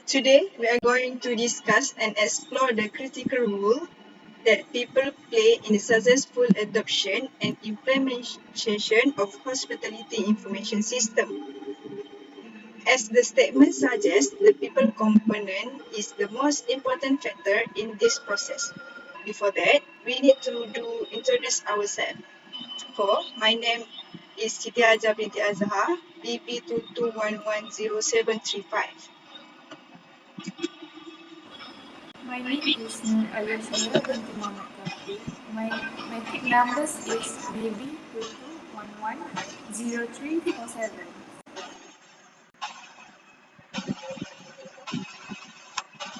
Today, we are going to discuss and explore the critical role that people play in the successful adoption and implementation of hospitality information system. As the statement suggests, the people component is the most important factor in this process. Before that, we need to introduce ourselves. My name is Siti Aja binti Azhar, BB22110735. My name is Nur Alicia binti Muhammad Kafi. My matric numbers is BB22110347.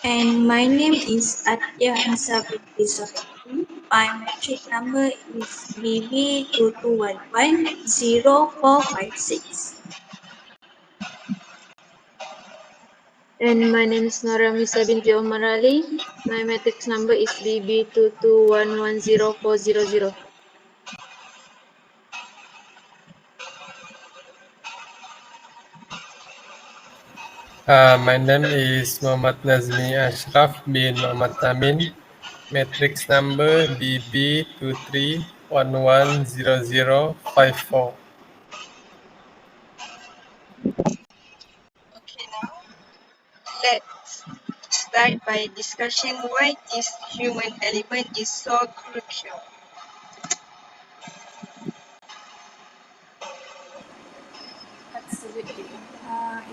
And my name is Atya Hansa binti Sohibul. My matric number is BB22110456. And my name is Nora Misa binti Omar Ali. My matrix number is BB22110400. My name is Muhammad Nazmi Ashraf bin Muhammad Tamin. Matrix number BB23110054. Okay, now let's start by discussing why this human element is so crucial. Absolutely.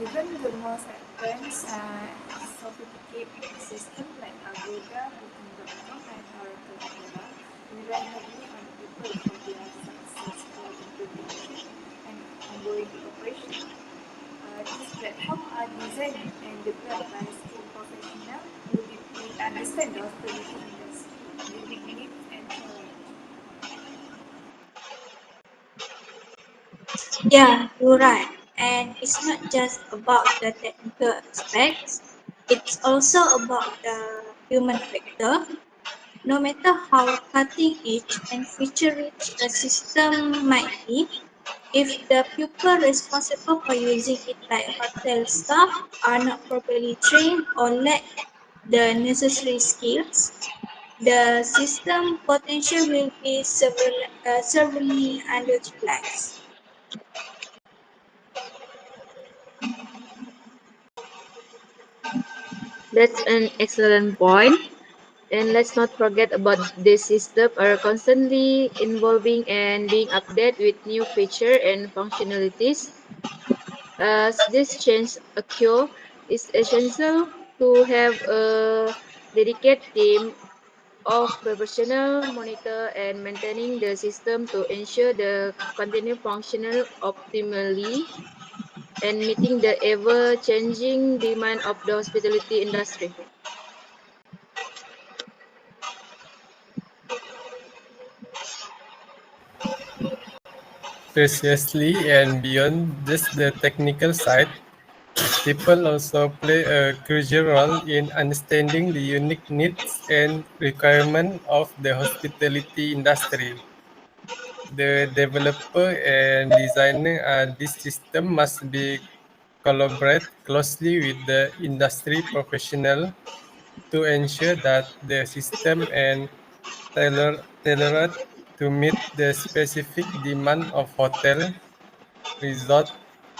Even the most advanced sophisticated system like Agoda, Booking.com, and Oracle Agora rely heavily on people for their successful implementation and ongoing operation. These platforms are designed and developed by skilled professionals who deeply understand the hospitality industry, unique needs and challenges. Yeah, you're right. And it's not just about the technical aspects, it's also about the human factor. No matter how cutting edge and feature rich a system might be, if the people responsible for using it, like hotel staff, are not properly trained or lack the necessary skills, the system potential will be severely underutilized. That's an excellent point. And let's not forget about this system are constantly evolving and being updated with new feature and functionalities. As this change occur, it's essential to have a dedicated team of professional monitor and maintaining the system to ensure the continue functional optimally and meeting the ever-changing demand of the hospitality industry. Precisely, and beyond just the technical side, people also play a crucial role in understanding the unique needs and requirements of the hospitality industry. The developer and designer of this system must be collaborate closely with the industry professional to ensure that the system and tailored to meet the specific demand of hotel, resort,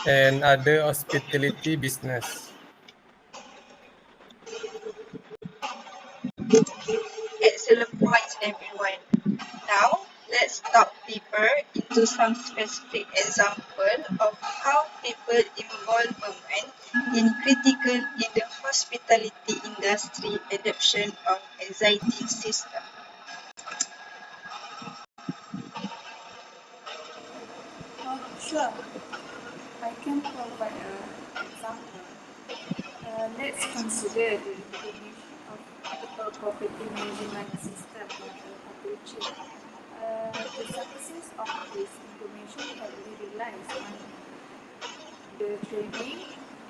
and other hospitality business. Excellent points, everyone. Now, let's dive deeper into some specific example of how people involvement in critical in the hospitality industry adoption of anxiety system. Sure, I can provide an example. Let's consider the implementation of hotel property management system in a hotel chain. The success of this implementation heavily relies on the training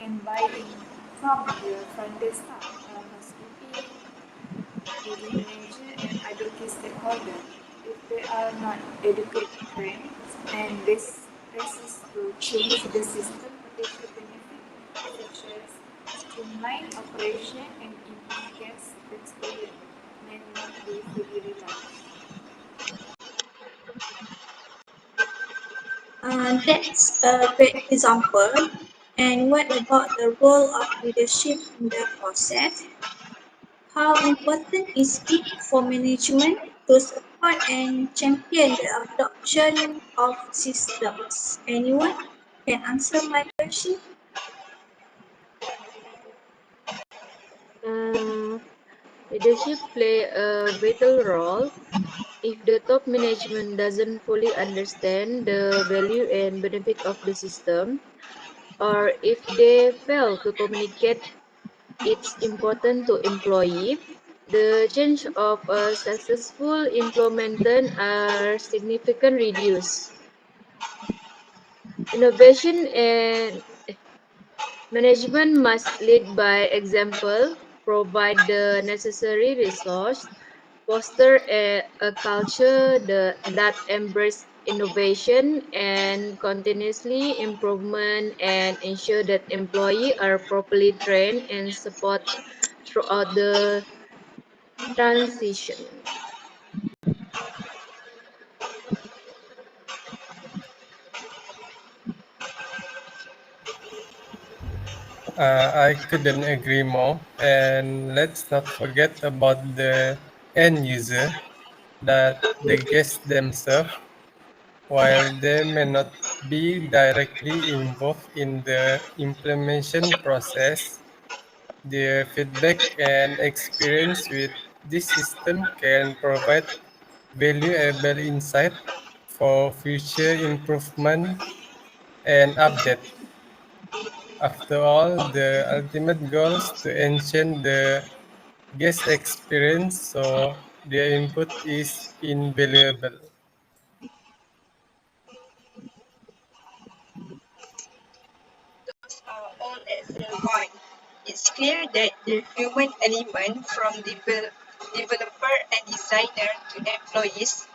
and buy-in from the front desk staff, housekeeping, building manager, and other key stakeholders. If they are not adequately trained and this resist to change the system, potential benefits such as streamline operation and improve guest experience may not be fully realized. That's a great example. And what about the role of leadership in the process? How important is it for management to support and champion the adoption of systems? Anyone can answer my question? Uh, Leadership play a vital role. If the top management doesn't fully understand the value and benefit of the system, or if they fail to communicate its important to employee, the chance of a successful implementation are significantly reduced. Innovation and management must lead by example, provide the necessary resource, foster a culture that embraces innovation and continuously improvement, and ensure that employees are properly trained and support throughout the transition. I couldn't agree more. And let's not forget about the end user, that the guests themselves, while they may not be directly involved in the implementation process, their feedback and experience with this system can provide valuable insight for future improvement and update. After all, the ultimate goal is to enhance the guest experience, so their input is invaluable. All excellent point. It's clear that the human element from developer and designer to employees,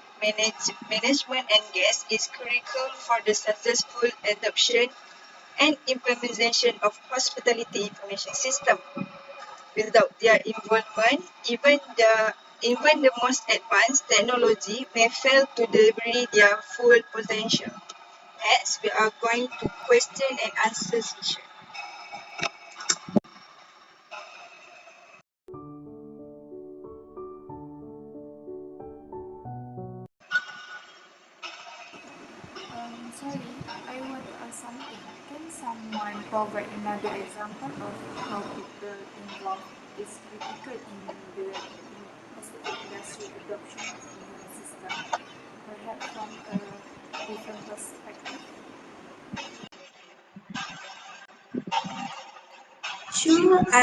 management and guests is critical for the successful adoption and implementation of hospitality information system. Without their involvement, even the most advanced technology may fail to deliver their full potential. Next, we are going to question and answer session. Sorry, I want to ask something. Can someone provide another example of how people involved is critical in the hospital industry adoption of new system, perhaps from a different perspective? Sure, I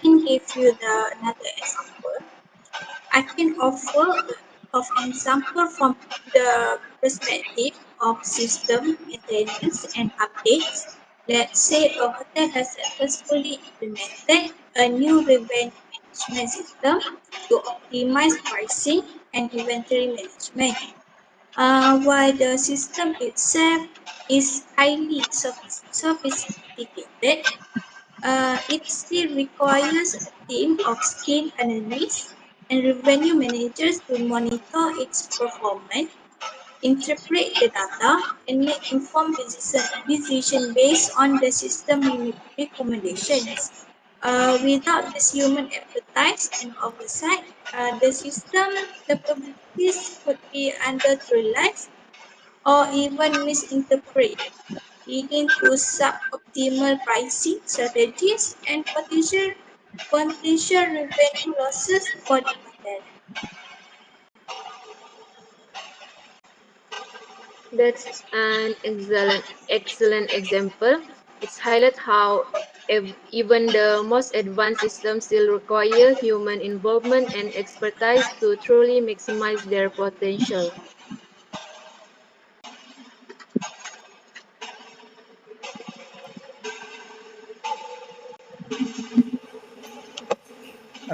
can give you another example. I can offer of an example from the perspective of system maintenance and updates. Let's say a hotel has successfully implemented a new revenue management system to optimize pricing and inventory management. While the system itself is highly sophisticated, it still requires a team of skilled analysts and revenue managers to monitor its performance, interpret the data, and make informed decision based on the system recommendations. Without this human expertise and oversight, the system capabilities could be underutilized or even misinterpreted, leading to suboptimal pricing strategies and potential revenue losses for the hotel. That's an excellent example. It's highlight how even the most advanced systems still require human involvement and expertise to truly maximize their potential.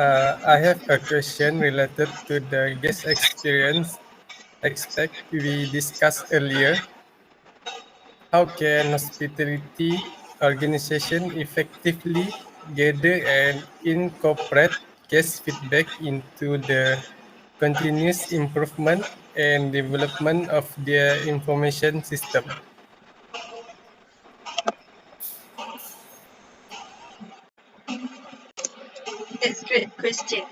I have a question related to the guest experience aspect we discussed earlier. How can hospitality organization effectively gather and incorporate guest feedback into the continuous improvement and development of their information system. That's a great question.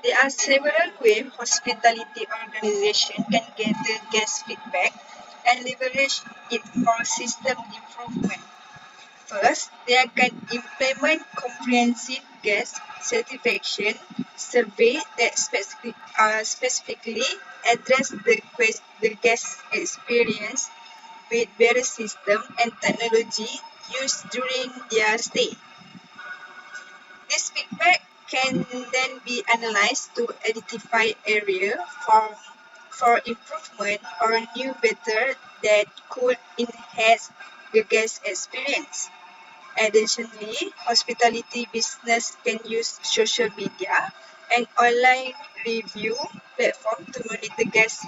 There are several ways hospitality organizations can gather guest feedback and leverage it for system improvement. First, they can implement comprehensive guest satisfaction survey that specifically address the guest experience with various systems and technology used during their stay. This feedback can then be analyzed to identify areas for improvement or new better that could enhance the guest experience. Additionally, hospitality business can use social media and online review platform to monitor guest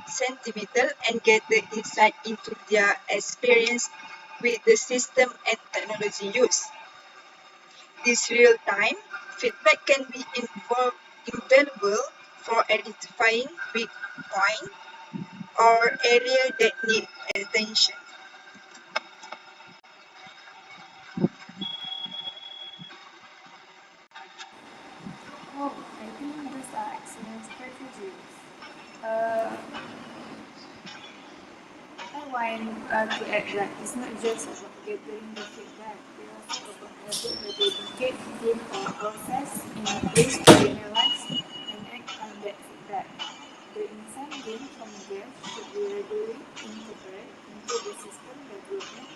sentiment and get the insight into their experience with the system and technology used. This real-time feedback can be invaluable for identifying weak points or areas that need attention. Oh, I think those are excellent strategies. Uh, I want to add that it's not just about gathering the feedback, it's also about having a dedicated team or process in a place to analyze and act on that feedback. The insight gained from guests should be regularly incorporated into the system development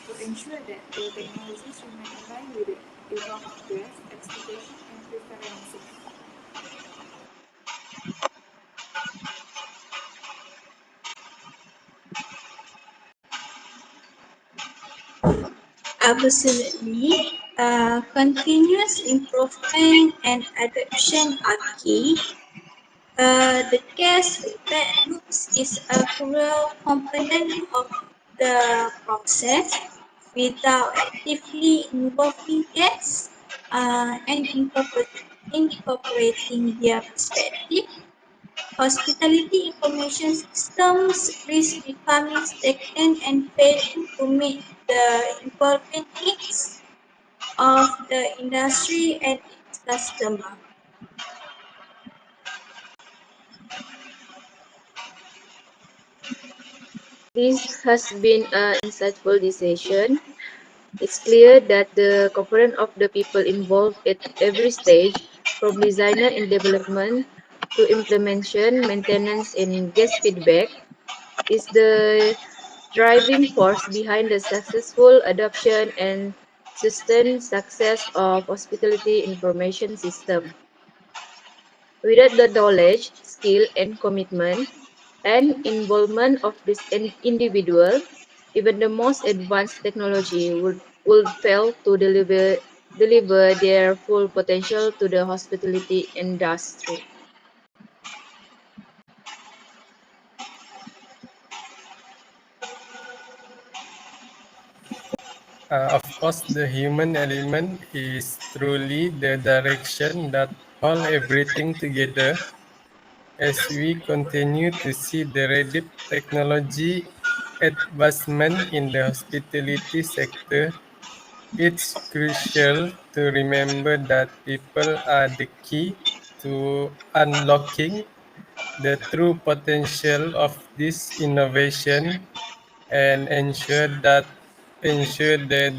to ensure that the technologies remain aligned with the evolved guest expectations and preferences. Absolutely. Continuous improvement and adoption are key. The guest feedback loops is a crucial component of the process. Without actively involving guests and incorporating their perspective, hospitality information systems risk becoming stagnant and failing to meet the evolving needs of the industry and its customers. This has been an insightful decision. It's clear that the component of the people involved at every stage, from designer in development to implementation, maintenance, and guest feedback, is the driving force behind the successful adoption and sustained success of hospitality information system. Without the knowledge, skill, and commitment and involvement of this individual, even the most advanced technology would fail to deliver their full potential to the hospitality industry. Of course, the human element is truly the direction that holds everything together. As we continue to see the rapid technology advancement in the hospitality sector, it's crucial to remember that people are the key to unlocking the true potential of this innovation and ensure they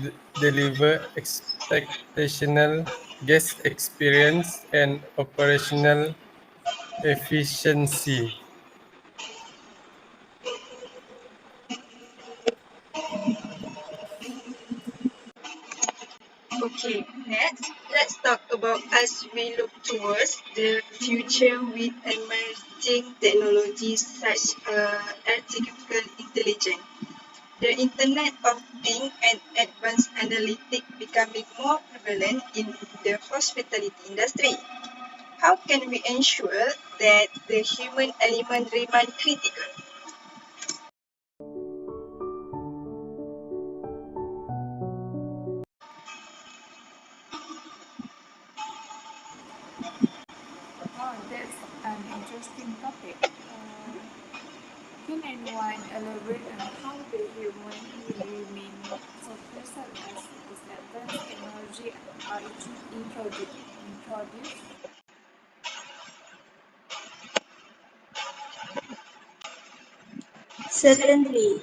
deliver expectational guest experience and operational efficiency. Okay, next, let's talk about as we look towards the future with emerging technologies such as artificial intelligence, the Internet of Things and advanced analytics becoming more prevalent in the hospitality industry. How can we ensure that the human element remains critical? interesting topic. Can anyone elaborate on how the human will remain so present as this advanced technology are introduced? Certainly,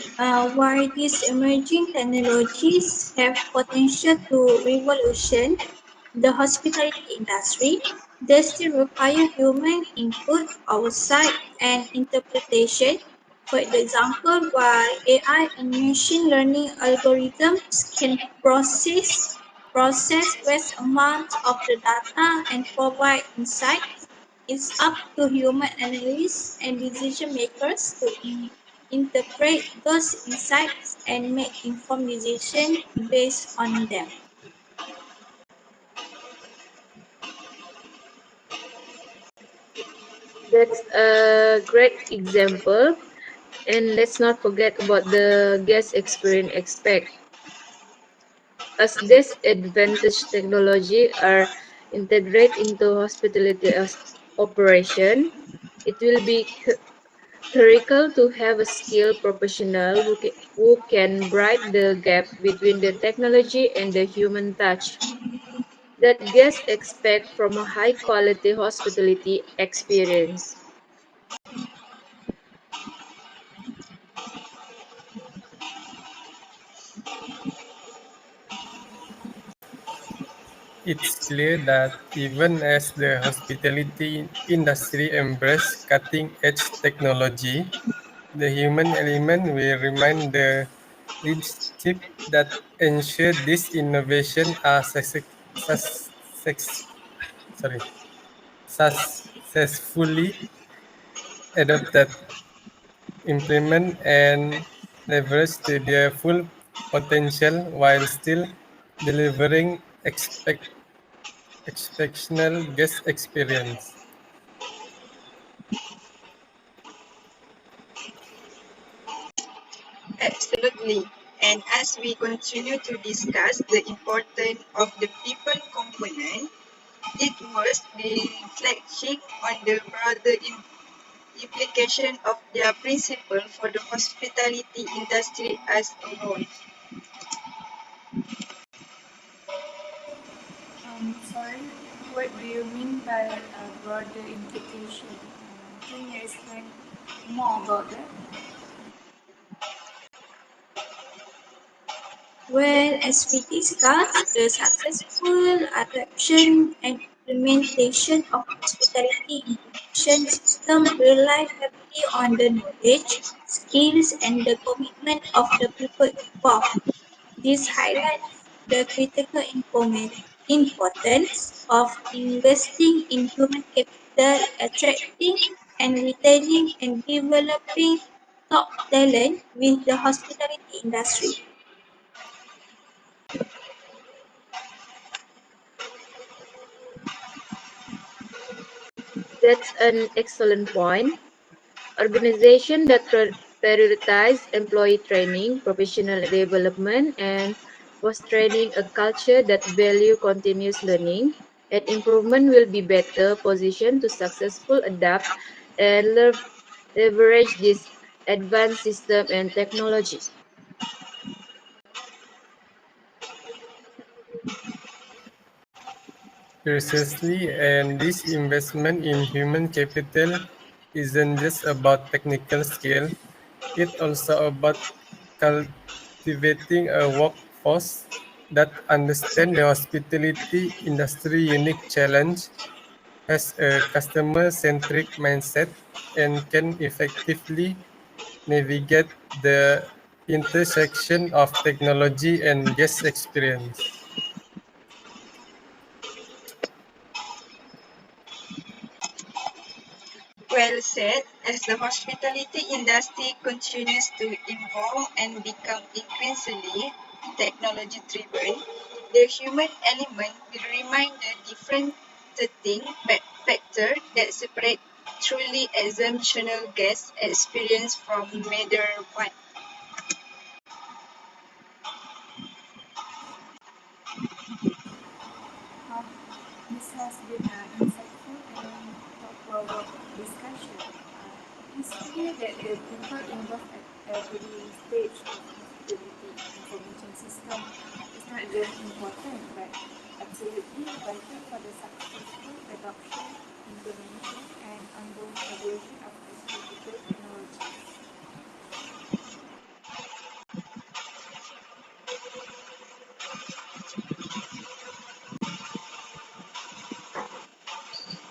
while these emerging technologies have potential to revolution the hospitality industry, they still require human input, oversight, and interpretation. For example, while AI and machine learning algorithms can process vast amounts of the data and provide insights, it's up to human analysts and decision makers to interpret those insights and make informed decisions based on them. That's a great example. And let's not forget about the guest experience aspect. As this advanced technology are integrated into hospitality as operation, it will be critical to have a skilled professional who can bridge the gap between the technology and the human touch that guests expect from a high quality hospitality experience. It's clear that even as the hospitality industry embraces cutting-edge technology, the human element will remain the leadership that ensure this innovation are sorry, successfully adopted, implemented, and leveraged to their full potential while still delivering exceptional guest experience. Absolutely. And as we continue to discuss the importance of the people component, it was the reflecting on the broader implication of their principle for the hospitality industry as a whole. Sorry, what do you mean by a broader implication? Can you explain more about that? Well, as we discussed, the successful adoption and implementation of hospitality information system rely heavily on the knowledge, skills, and the commitment of the people involved. This highlights the critical importance of investing in human capital, attracting and retaining and developing top talent with the hospitality industry. That's an excellent point. Organizations that prioritize employee training, professional development, and fostering a culture that value continuous learning and improvement will be better positioned to successfully adapt and leverage this advanced system and technology. Precisely, and this investment in human capital isn't just about technical skill, it's also about cultivating a workforce that understands the hospitality industry unique challenge, has a customer-centric mindset, and can effectively navigate the intersection of technology and guest experience. Well said, as the hospitality industry continues to evolve and become increasingly technology driven, the human element will remain the differentiating factor that separates truly exceptional guest experience from mediocre one. Uh, this has been an insightful and our discussion, it's clear that the people involved at every stage of hospitality information system is not just important but absolutely vital for the successful adoption, implementation, and ongoing evolution of this critical technology.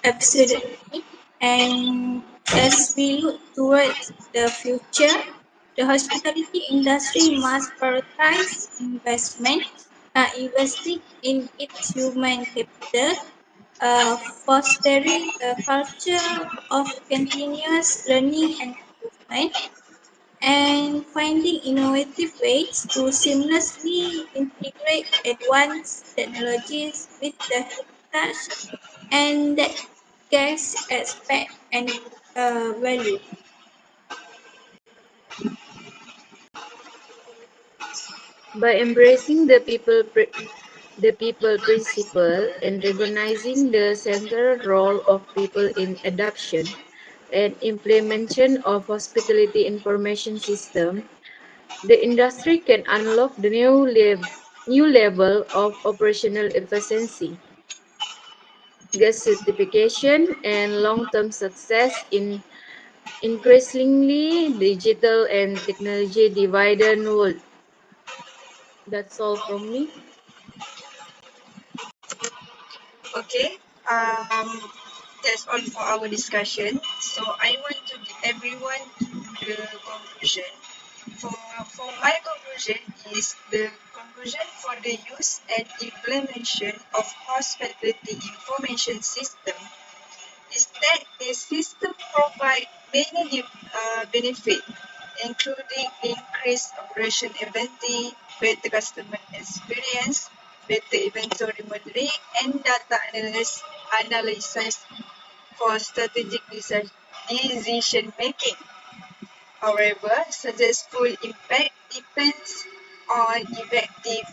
Absolutely. And as we look towards the future, the hospitality industry must prioritize investing in its human capital, fostering a culture of continuous learning and improvement, and finding innovative ways to seamlessly integrate advanced technologies with the heritage and that guests expect and value. By embracing the people principle and recognizing the central role of people in adoption and implementation of hospitality information system, the industry can unlock the new level of operational efficiency, guest certification, and long-term success in increasingly digital and technology divided world. That's all from me. Okay, um, that's all for our discussion. So I want to give everyone the conclusion. For my conclusion is the conclusion for the use and implementation of hospitality information system is that the system provide many benefits, including increased operation efficiency, better customer experience, better inventory monitoring, and data analysis for strategic decision making. However, successful impact depends on effective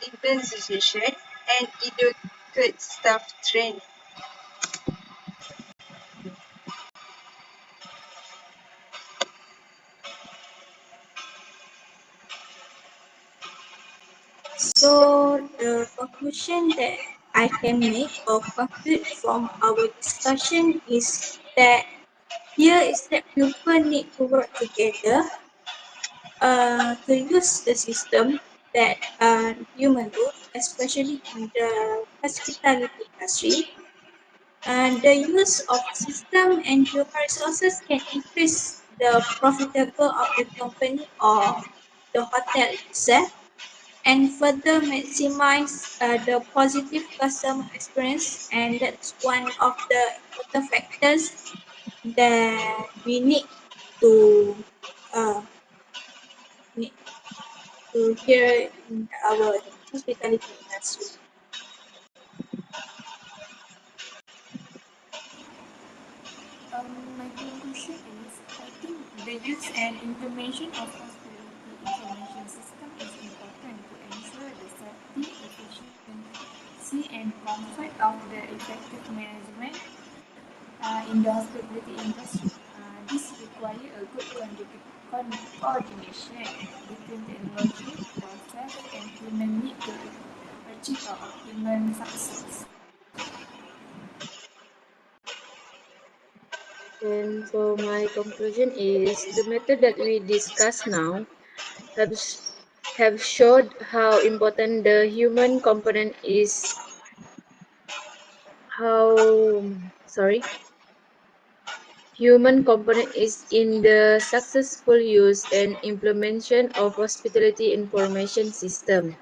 implementation and adequate staff training. So the conclusion that I can make or conclude from our discussion is that here is that people need to work together to use the system that human do, especially in the hospitality industry. And the use of system and human resources can increase the profitable of the company or the hotel itself and further maximize the positive customer experience, and that's one of the important factors that we to uh, need to hear in our hospitality industry. My conclusion is I think the use and implementation of hospitality information system is important to ensure the safety, efficiency, and comfort of the effective management in the hospitality industry. This requires a good coordination between technology, process, and human need to achieve optimum success. And so my conclusion is the method that we discuss now have, sh- have showed how important the human component is how sorry human component is in the successful use and implementation of hospitality information system.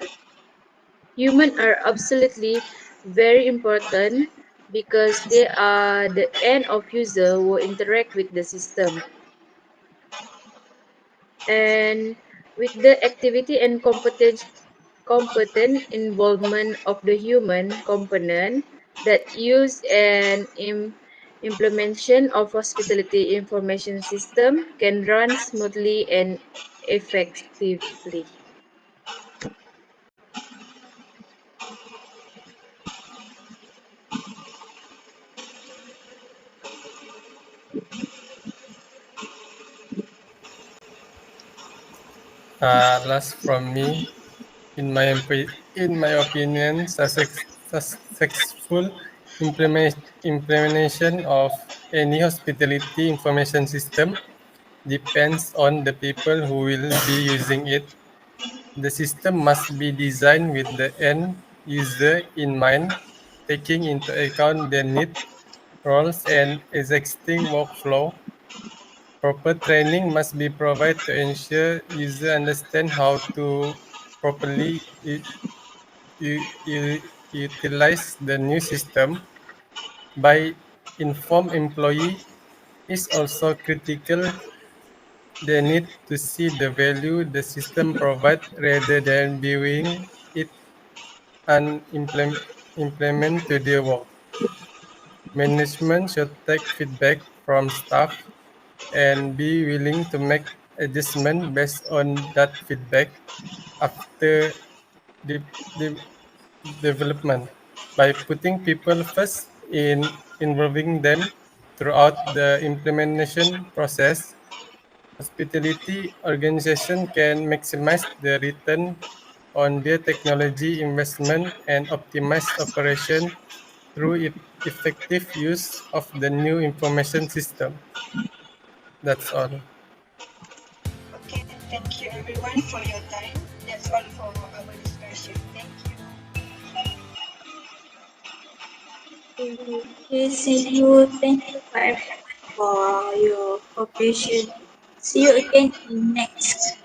Humans are absolutely very important because they are the end of user who interact with the system. And with the activity and competent involvement of the human component that use and implementation of hospitality information system can run smoothly and effectively. Last from me, in my opinion, successful implementation of any hospitality information system depends on the people who will be using it. The system must be designed with the end user in mind, taking into account their needs, roles, and existing workflow. Proper training must be provided to ensure users understand how to properly utilize the new system. By informed employee is also critical. They need to see the value the system provides rather than viewing it and implement to their work. Management should take feedback from staff and be willing to make adjustments based on that feedback after the, the development. By putting people first in involving them throughout the implementation process, hospitality organization can maximize the return on their technology investment and optimize operation through effective use of the new information system. That's all. Okay, thank you everyone for your time. That's all for our discussion. Thank you. Okay, see you. Thank you for everyone for your cooperation. See you again in next